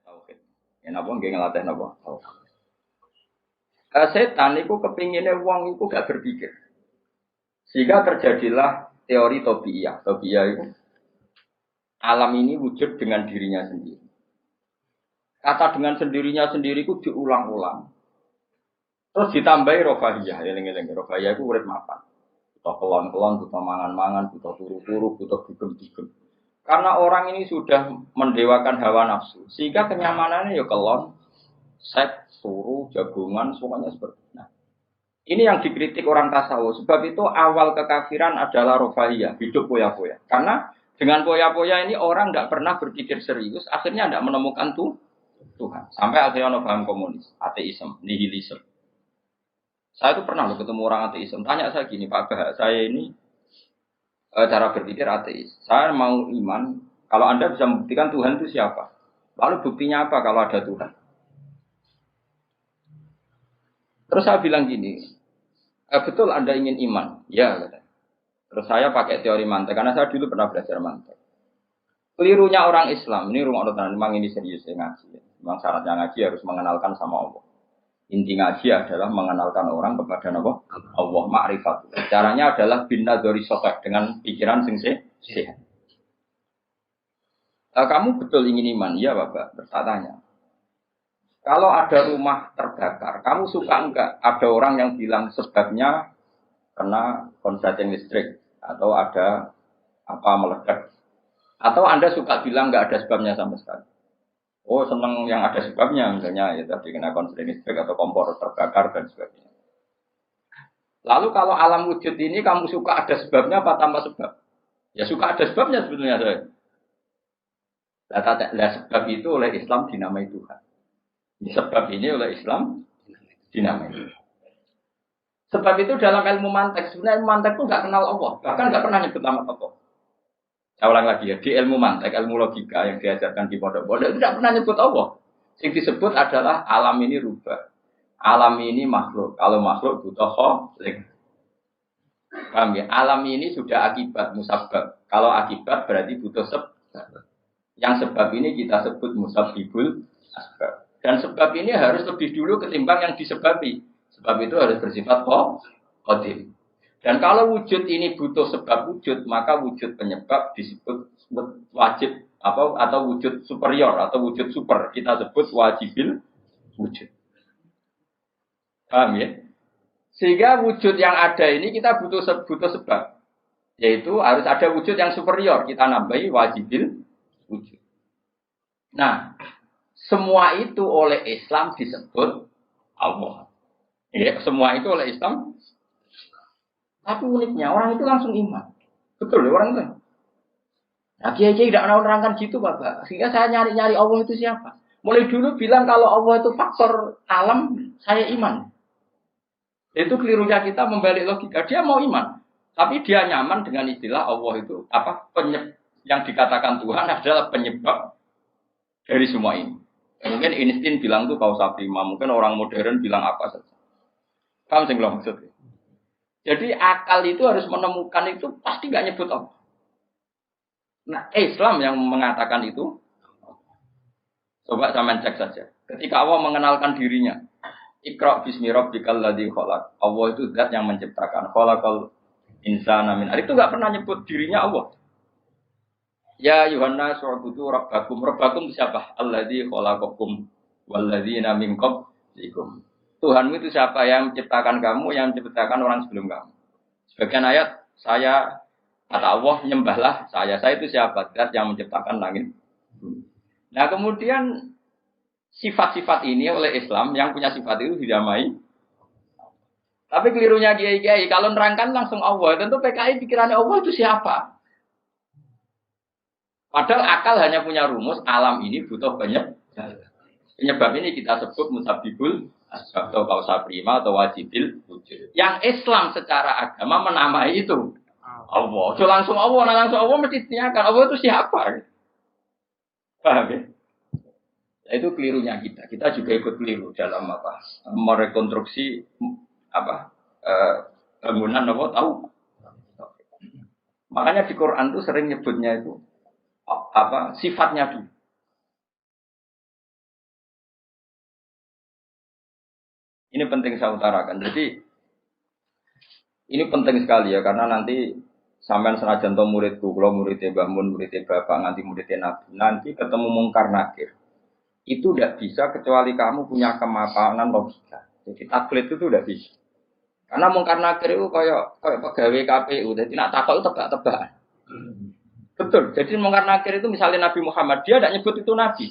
Tauhid. Ya napa nggih ngelatih napa? Tauhid. Setan itu kepinginnya wong itu gak berpikir. Sehingga terjadilah teori tobiyah. Tobiyah itu alam ini wujud dengan dirinya sendiri. Kata dengan sendirinya sendiri itu diulang-ulang. Terus ditambahi rofahiyah. Eling-eling rofahiyah itu urip mapan. Butuh kelon-kelon, butuh mangan-mangan, butuh turu-turu, butuh dugem-dugem. Karena orang ini sudah mendewakan hawa nafsu. Sehingga kenyamanannya ya kelon, seks, turu, jagungan, semuanya seperti itu. Nah, ini yang dikritik orang tasawuf. Sebab itu awal kekafiran adalah rofahiyah, hidup poya-poya. Karena dengan poya-poya ini orang tidak pernah berpikir serius, akhirnya tidak menemukan Tuhan. Sampai akhirnya ada paham komunis, ateisme, nihilisme. Saya itu pernah ketemu orang ateisme. Tanya saya gini, Pak Bah, saya ini cara berpikir ateis. Saya mau iman, kalau Anda bisa membuktikan Tuhan itu siapa? Lalu buktinya apa kalau ada Tuhan? Terus saya bilang gini, betul Anda ingin iman? Ya, kata. Terus saya pakai teori mantek, karena saya dulu pernah belajar mantek. Kelirunya orang Islam, ini rumah orang memang ini serius ya ngaji. Memang syaratnya ngaji harus mengenalkan sama Allah. Inti ngaji adalah mengenalkan orang kepada Allah, ma'rifat. Caranya adalah bina dari sokek dengan pikiran sing sehat. Kamu betul ingin iman? Iya Bapak, bertanya. Kalau ada rumah terbakar, kamu suka enggak ada orang yang bilang sebabnya karena konsleting listrik atau ada apa meledak? Atau Anda suka bilang enggak ada sebabnya sama sekali? Oh senang yang ada sebabnya, misalnya ya tadi kena konsleting listrik atau kompor terbakar dan sebagainya. Lalu kalau alam wujud ini kamu suka ada sebabnya apa tanpa sebab? Ya suka ada sebabnya sebetulnya saya. Nah, sebab itu oleh Islam dinamai Tuhan. Sebab ini oleh Islam dinamai. Sebab itu dalam ilmu mantek, sebenarnya ilmu mantek itu nggak kenal Allah, bahkan nggak pernah nyebut nama Allah. Saya ulang lagi ya, di ilmu mantek, ilmu logika yang diajarkan di pondok-pondok itu tidak pernah nyebut Allah. Yang disebut adalah alam ini rubah, alam ini makhluk. Kalau makhluk butuh kholik. Paham ya? Alam ini sudah akibat musabab. Kalau akibat berarti butuh sebab. Yang sebab ini kita sebut musabibul asbab. Dan sebab ini harus lebih dulu ketimbang yang disebabi. Sebab itu harus bersifat qadim. Dan kalau wujud ini butuh sebab wujud, maka wujud penyebab disebut wajib atau wujud superior atau wujud super. Kita sebut wajibil wujud. Paham ya? Sehingga wujud yang ada ini kita butuh sebab. Yaitu harus ada wujud yang superior. Kita nambahi wajibil wujud. Nah, semua itu oleh Islam disebut Allah. Ya, semua itu oleh Islam. Tapi uniknya orang itu langsung iman. Betul ya orang itu. Nah, kiai-kiai tidak menerangkan gitu, Bapak. Sehingga saya nyari-nyari Allah itu siapa. Mulai dulu bilang kalau Allah itu faktor alam, saya iman. Itu kelirunya kita membalik logika. Dia mau iman. Tapi dia nyaman dengan istilah Allah itu yang dikatakan Tuhan adalah penyebab dari semua ini. Mungkin Einstein bilang itu kausa prima, mungkin orang modern bilang apa saja. Paham sih belum maksudnya? Jadi akal itu harus menemukan itu pasti nggak nyebut Allah. Nah Islam yang mengatakan itu, coba sama cek saja. Ketika Allah mengenalkan dirinya, Iqra bismi rabbikal ladzi khalaq. Allah itu zat yang menciptakan. Khalaqal insana min. Itu nggak pernah nyebut dirinya Allah. Ya Yohanes wa'budu rabbakum. Rabbakum siapa? Alladzi khalaqakum walladzina min qablikum. Tuhanmu itu siapa yang menciptakan kamu, yang menciptakan orang sebelum kamu. Sebagian ayat saya kata Allah nyembahlah saya. Saya itu siapa? Zat yang menciptakan langit. Nah, kemudian sifat-sifat ini oleh Islam yang punya sifat itu dinamai. Tapi kelirunya kiai-kiai kalau nerangkan langsung Allah, tentu PKI pikirannya Allah itu siapa? Padahal akal hanya punya rumus, alam ini butuh banyak. Penyebab ini kita sebut musabibul asbab atau kausa prima atau wajibil wujud. Yang Islam secara agama menamai itu Allah. So langsung Allah, langsung Allah mesti ditanyakan Allah itu siapa? Paham ya? Nah, itu kelirunya kita. Kita juga ikut keliru dalam apa? Merekonstruksi bangunan apa tahu? Makanya di Quran itu sering nyebutnya itu sifatnya dulu. Ini penting saya utarakan. Jadi ini penting sekali ya karena nanti sampean senajan to muridku, kalau muridnya Mbah Mun, muridnya Bapak, nanti muridnya Nabi, nanti ketemu mungkar nakir. Itu tidak bisa kecuali kamu punya kemapanan logika. Jadi taklid itu tidak bisa. Karena mungkar nakir itu kayak pegawai KPU, jadi nak takut itu tebak-tebakan. Betul. Jadi mungkar nakir itu misalnya Nabi Muhammad, dia tidak nyebut itu Nabi.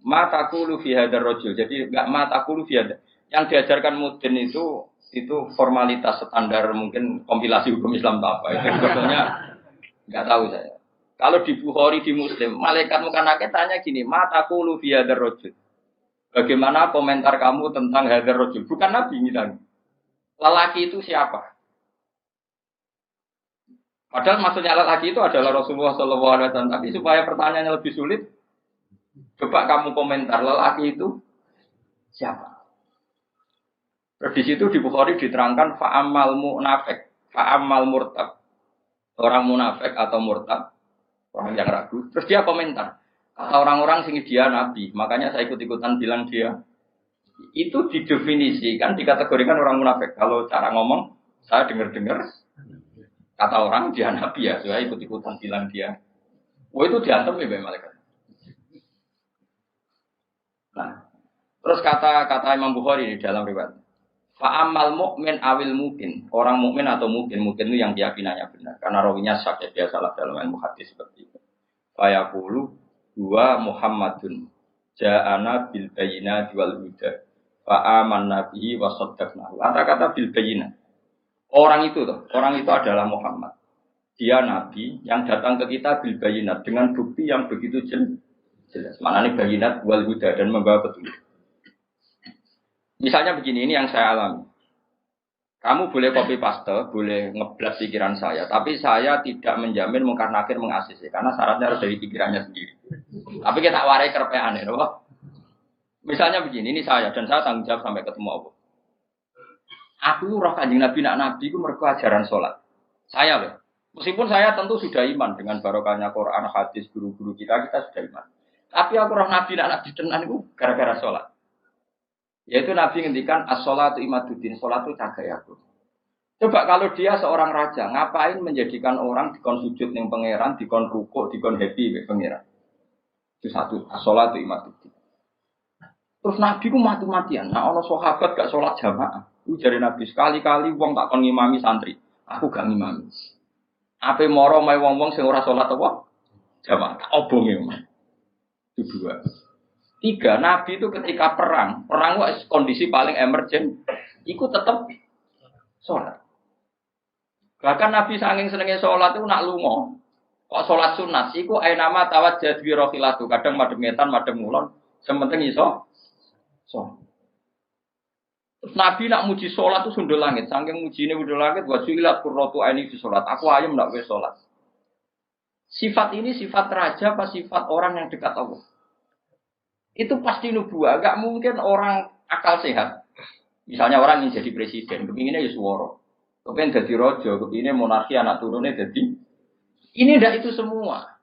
Mataku fi hadzal rajul. Jadi enggak mataku fi hadzal. Yang diajarkan mudin itu formalitas standar mungkin kompilasi hukum Islam atau apa. Itu sebetulnya enggak tahu saya. Kalau di Bukhari di Muslim, malaikat mungkar nakir tanya gini, mataku fi hadzal rajul. Bagaimana komentar kamu tentang hadzal rajul? Bukan Nabi misalnya. Lelaki itu siapa? Padahal maksudnya lelaki itu adalah Rasulullah SAW. Tapi supaya pertanyaannya lebih sulit, coba kamu komentar lelaki itu siapa? Terus di situ di Bukhari diterangkan fa'amal munafik, fa'amal murtad. Orang munafik atau murtad, orang yang ragu. Terus dia komentar, kata orang-orang sini dia nabi, makanya saya ikut-ikutan bilang dia. Itu didefinisikan, dikategorikan orang munafik. Kalau cara ngomong, saya dengar-dengar kata orang dia nabi ya, saya ikut-ikutan bilang dia. Oh itu diantem ya malaikat. Nah, terus kata Imam Bukhari di dalam riwayat, fa'amal mu'min awil mungkin, orang mukmin atau mungkin itu yang keyakinannya benar, karena rawinya syak ya biasalah dalam ilmu hadis seperti itu. Fayaqulu huwa Muhammadun ja'ana bil bayyinati wal huda. Fa'aman nabihi wa saddaqnahu. Kata-kata bil bayyinah. Orang itu adalah Muhammad. Dia nabi yang datang ke kita bil bayyinat dengan bukti yang begitu jelas. Maknanya bayyinat wal huda dan membawa petunjuk. Misalnya begini, ini yang saya alami. Kamu boleh copy paste, boleh ngeblas pikiran saya, tapi saya tidak menjamin mungkar nakir mengasisi karena syaratnya harus dari pikirannya sendiri. Tapi kita warai kerpean ya, loh. Misalnya begini, ini saya dan saya tanggung jawab sampai ketemu Allah. Aku roh kanjeng Nabi nak Nabi itu mergo ajaran sholat. Saya loh. Meskipun saya tentu sudah iman dengan barokahnya Quran, hadis, guru-guru kita sudah iman. Tapi aku roh Nabi nak Nabi tenan itu gara-gara sholat. Yaitu Nabi ngendikan as-sholatu imaduddin, sholat itu cagai aku. Coba kalau dia seorang raja, ngapain menjadikan orang dikon sujud ning pangeran, dikon rukuk, dikon happy ning pangeran. Itu satu, as-sholatu imaduddin. Terus Nabi ku mati-matian. Nah, ana sahabat gak sholat jamaah. Itu jare Nabi sekali-kali wong tak kon ngimami santri. Aku gak ngimami. Ape moro mae wong-wong sing ora sholat apa? Jamaah. Tak obonge. Itu dua. Tiga, Nabi itu ketika perang itu kondisi paling emergen, iku tetap sholat. Bahkan Nabi saking senenge sholat itu nak lunga. Kok sholat sunat, iku ainama tawajjah bi rohilatu. Kadang madhep ngetan, madhep ngulon. Sementing iso sholat. Terus Nabi nak muji sholat itu sundul langit. Saking mujine sundul langit, wa suilat qurratu aini fi sholat. Aku ayem nak wis sholat. Sifat ini sifat raja apa sifat orang yang dekat Allah? Itu pasti nubuah. Gak mungkin orang akal sehat. Misalnya orang yang jadi presiden, kepinginnya ya suworo. Kepingin jadi rojo, kepinginnya monarki anak turunnya jadi. Ini ndak itu semua.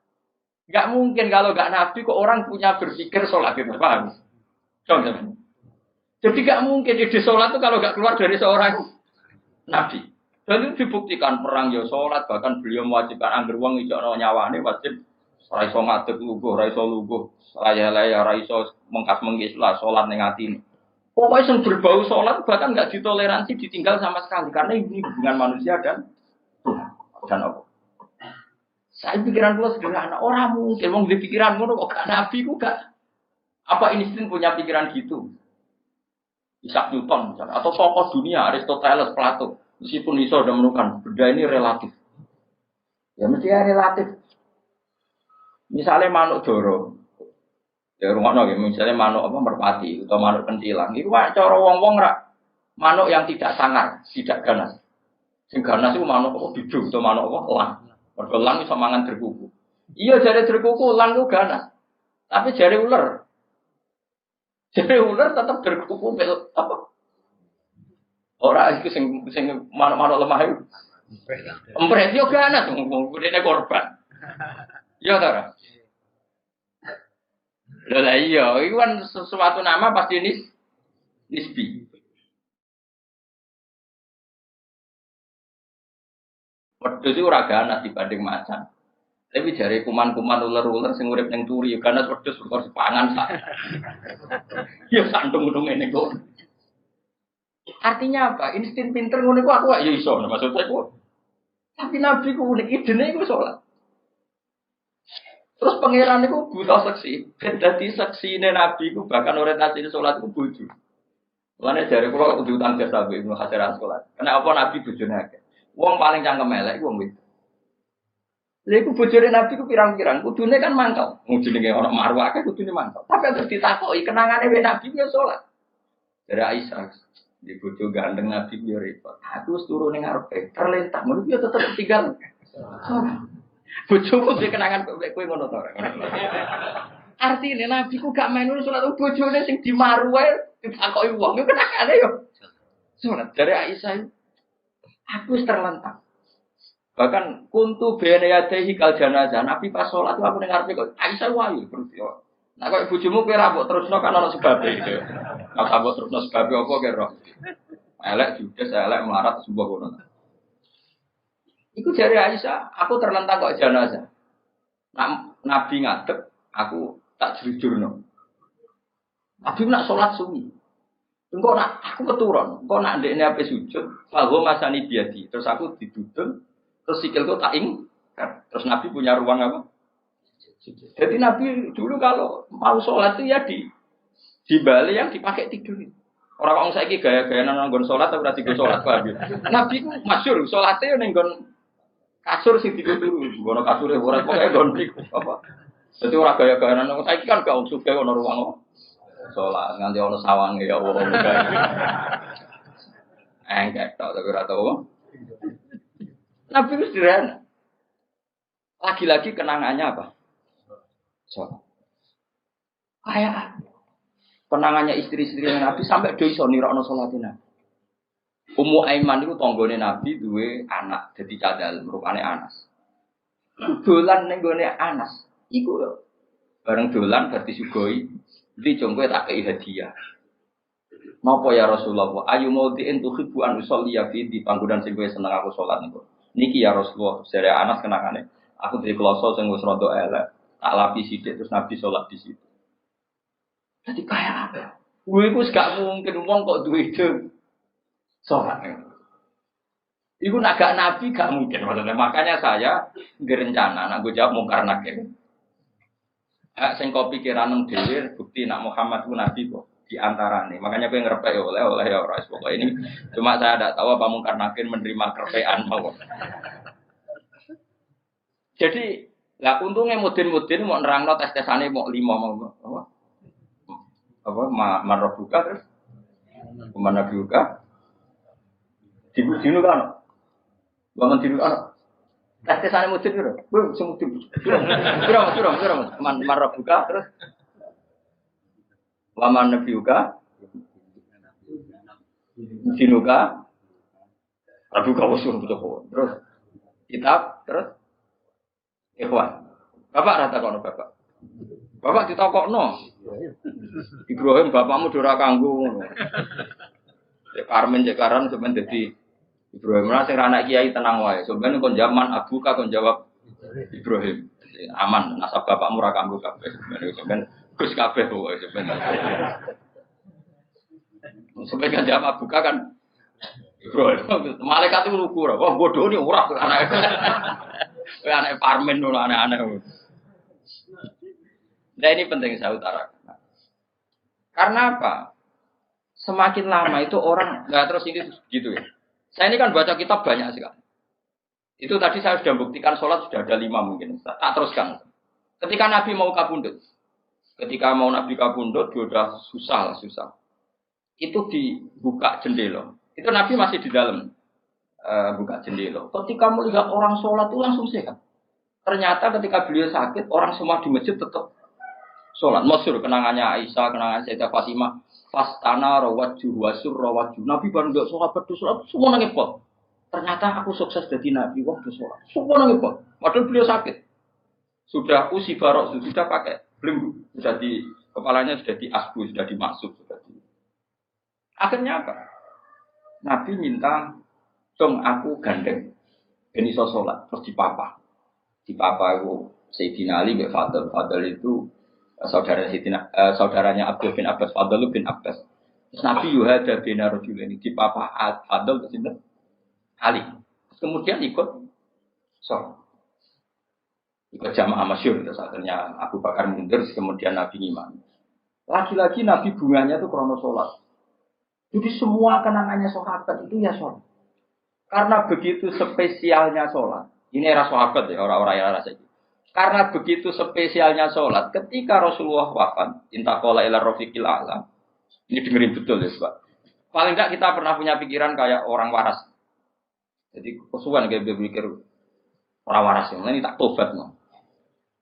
Gak mungkin kalau gak nabi kok orang punya berpikir sholat gitu, paham? Contoh. Jadi gak mungkin ide sholat itu kalau gak keluar dari seorang nabi. Dan itu dibuktikan perang ya sholat, bahkan beliau mewajibkan angger wong ijokno nyawane wajib raiso ngadeg luguh, raiso luguh, laya-laya raiso mengkas-mengkis lah sholat ning atine. Pokoknya yang berbau sholat bahkan gak ditoleransi ditinggal sama sekali karena ini hubungan manusia dan Allah. Saya pikiran gue sederhana, orang mungkin mau di pikiran gue kok gak nabi kok gak. Apa Einstein punya pikiran gitu? Isaac Newton misalnya, atau tokoh dunia Aristoteles, Plato, meskipun bisa sudah menemukan benda ini relatif. Ya mestinya relatif. Misalnya manuk doro, ya rumah no, misalnya manuk apa merpati atau manuk kentilang, itu cara wong-wong rak manuk yang tidak sangar, tidak ganas. Sing ganas itu manuk apa bidung atau manuk apa elang. Mergo elang iso mangan derkuku. Iya jare derkuku elang itu ganas. Tapi jare ular. Jare ular tetap derkuku apa? Ora iku sing manuk-manuk lemah itu. Empret yo ganas ngene korban. Ya ta. Lah iya, itu kan sesuatu nama pasti nisbi. Wedhus itu ora ganas dibanding macan. Tapi jare kuman-kuman ular-ular sing urip ning turi ganas wedhus perkara dipangan sak. Ya santung-untung ngene kok. Artinya apa? Insting pinter ngono iku aku ya iso maksud saya kok. Tapi Nabi ku unik idene iku salat. Terus pangeran itu buta seksi. Jadi seksine Nabi itu bahkan orientasi sholat itu bojo. Mulane jare kula kudu utang jasa Ibnu Hajar sholat. Kenapa Nabi bojone akeh? Wong paling cangkem elek wong wedok. Lha iku bojone Nabi ku pirang-pirang, kudune kan mantau. Wong jenenge ana marwah akeh kudune mantau. Tapi terus ditakoki kenangane we Nabi yo sholat. Dari Aisyah, di bojo gandeng Nabi yo repot. Aku wis turu ning ngarepe, terlentak ngono yo tetep tinggal. Bojoku duwe kenangan kok kowe ngono to ora. Artine Nabi ku gak main salat bojone sing dimaru wae ditakoki wong yo kenangane yo. Salat dari Aisyah. Aku wis terlentak. Bahkan kuntu bene yadehi kal janazah. Nabi pas salat aku ning ngarepe kok Aisyah wae terus yo. Nah kok bojomu kowe ra mbok terusno kan ana sebabe gitu. Nek tak mbok terusno sebabe apa kira? Elek judes elek melarat sebuah ngono. Iku jari Aisyah, aku terlentang kok jenazah. Nabi ngadeg, aku tak jujurno. Nabi nak sholat sunyi. Engko nak aku keturun, engko nak ndekne ape sujud, bahwa masani biadi. Terus aku didudul, terus sikilku tak terus Nabi punya ruang apa? Jadi Nabi dulu kalau mau sholat itu ya di balik yang dipakai tidur. Orang saiki gaya-gaya nang nggon sholat ora tigo sholat paham ya. Nabi ku masyhur sholatnya ning nggon kasur sing dituturu, ngono kasure ora pokoke gondik apa. Dadi ora gaya-gaya nang saiki kan gak usuk gawe ono ruang apa. Salat nganti ono sawange ya Allah. Enggak tok tapi ora tau. Nabi itu sederhana. Lagi-lagi kenangannya apa? Salat. Kayak kenangannya istri-istri Nabi sampai do iso nirokno salatin. Ummu Aiman itu tanggane Nabi duwe anak dadi cadal rupane Anas. Dolan ning gone Anas. Iku yo bareng dolan bar disugoi, iki jongko tak kei hadiah. Napa ya Rasulullah? Ayu maudiin tuhibbu an usolliya fi di panggonan sing kowe seneng aku salat niku. Niki ya Rasulullah, sere Anas kenangane. Aku duwe kloso sing wis rada elek, tak lapi sithik terus Nabi salat di situ. Dadi kaya apa? Kuwi iku gak mungkin wong kok duwe ide sholat. Iku nak gak Nabi gak mungkin maksudnya. Makanya saya berencana nak gue jawab mungkar nakir. Sing kau pikiran dhewe bukti nak Muhammad ku Nabi kok di antarane. Makanya gue ngerepek oleh ya ora pokoknya ini cuma saya tidak tahu apa mungkar nakir menerima kerpean mau. Jadi lah untungnya mudin-mudin mau nerangno tes-tesane mau 5 mau apa marbuka terus kemana buka dinu kan bangun dinu kan tes-tesane mudin piro bu sing mudin piro marbuka terus waman nabiuka dinuka rabuka usul betul terus kitab terus ikhwan bapak rata kono bapak ditakokno Ibrahim bapakmu ora kanggo cek Karmen cek Karan sampeyan dadi Ibrahim ora sing anak kiai tenang wae sampeyan kon zaman abuka kon jawab Ibrahim aman nasab bapakmu ora kanggo kabeh sampeyan Gus kabeh wae sampeyan sampeyan jawab abuka kan Ibrahim malaikat itu lugu ora wah bodoh ni ora anak Parmen ngono anak-anak. Nah ini penting saya utarakan. Karena apa? Semakin lama itu orang nggak terus ini gitu ya. Saya ini kan baca kitab banyak sekali. Itu tadi saya sudah buktikan sholat sudah ada 5 mungkin. Tak teruskan. Ketika Nabi mau kabundut, dia udah susah. Itu dibuka jendela. Itu Nabi masih di dalam buka jendela. Ketika melihat orang sholat itu langsung sehat. Ternyata ketika beliau sakit, orang semua di masjid tetap sholat. Masyhur kenangannya Aisyah, kenangan Sayyidah Fatimah. Fastana rawaju wasur rawaju. Nabi baru nggak sholat berdoa, semua nangis pot. Ternyata aku sukses jadi Nabi waktu sholat. Semua nangis pot. Padahal beliau sakit. Sudah usi barok, sudah pakai belenggu, sudah di kepalanya sudah diasbu, sudah dimasuk, Akhirnya apa? Nabi minta, dong aku gandeng. ben iso salat terus dipapa. Dipapa itu Sayyidina Ali bin Fadl. Fadl itu saudaranya Abdul bin Abbas. Fadl bin Abbas. Terus Nabi yuhada bin Rajulaini dipapa Fadl ke sinten? Ali. Kemudian ikut sholat. Ikut jamaah masyhur itu akhirnya Abu Bakar mundur kemudian Nabi imam. Lagi-lagi Nabi bunganya itu krono sholat. Jadi semua kenangannya sahabat itu ya sholat. Karena begitu spesialnya sholat. Ini era sahabat ya, orang-orang yang rasa itu. Karena begitu spesialnya sholat, ketika Rasulullah wafat, intaqala ila rafiqil a'la. Ini dengerin betul ya, Pak. Paling enggak kita pernah punya pikiran kayak orang waras. Jadi kesuwan kayak berpikir orang waras ini tak tobat no.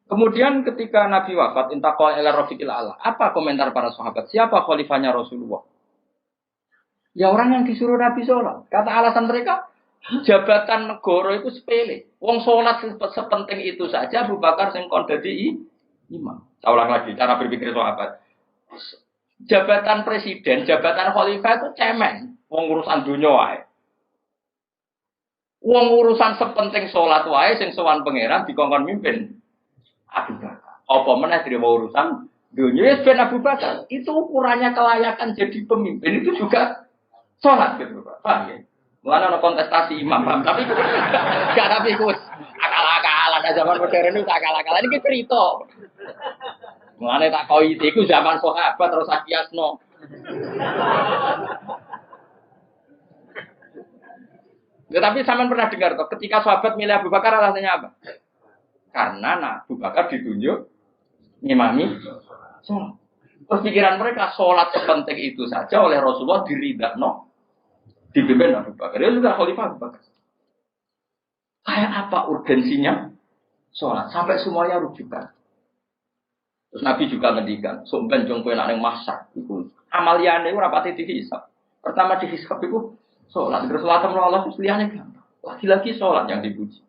Kemudian ketika Nabi wafat, intaqala ila rafiqil a'la. Apa komentar para sahabat? Siapa khalifahnya Rasulullah? Ya orang yang disuruh Nabi sholat. Kata alasan mereka, jabatan negara itu sepele. Wong sholat sepenting itu saja Abu Bakar sing kon dadi imam. Saya ulang lagi cara berpikir sahabat. Jabatan presiden, jabatan khalifah itu cemen. Wong urusan dunia wae. Wong urusan sepenting sholat wae sing sowan pangeran dikongkon mimpin Abu Bakar. Apa meneh terima urusan dunia ben Abu Bakar. Itu ukurannya kelayakan jadi pemimpin itu juga sholat gitu Pak. Paham ya? Mulane ana kontestasi imam, paham? Tapi gak tapi ku akal-akalan zaman modern itu akal-akalan iki cerita. Mulane tak koi iku zaman sahabat terus akiasno. Ya, tapi sampean pernah dengar toh ketika sahabat milih Abu Bakar alasannya apa? Karena Abu Bakar ditunjuk ngimami sholat. Terus pikiran mereka sholat sepenting itu saja oleh Rasulullah diridakno. Dipimpin Abu Bakar, dia juga khalifah Abu Bakar. Kayak apa urgensinya sholat sampai semuanya rujukan. Terus Nabi juga ngendikan, somben jongko enak yang masak, itu amaliannya itu rapati dihisab. Pertama dihisab itu sholat, terus sholat Allah itu liane gampang. Lagi-lagi sholat yang dipuji.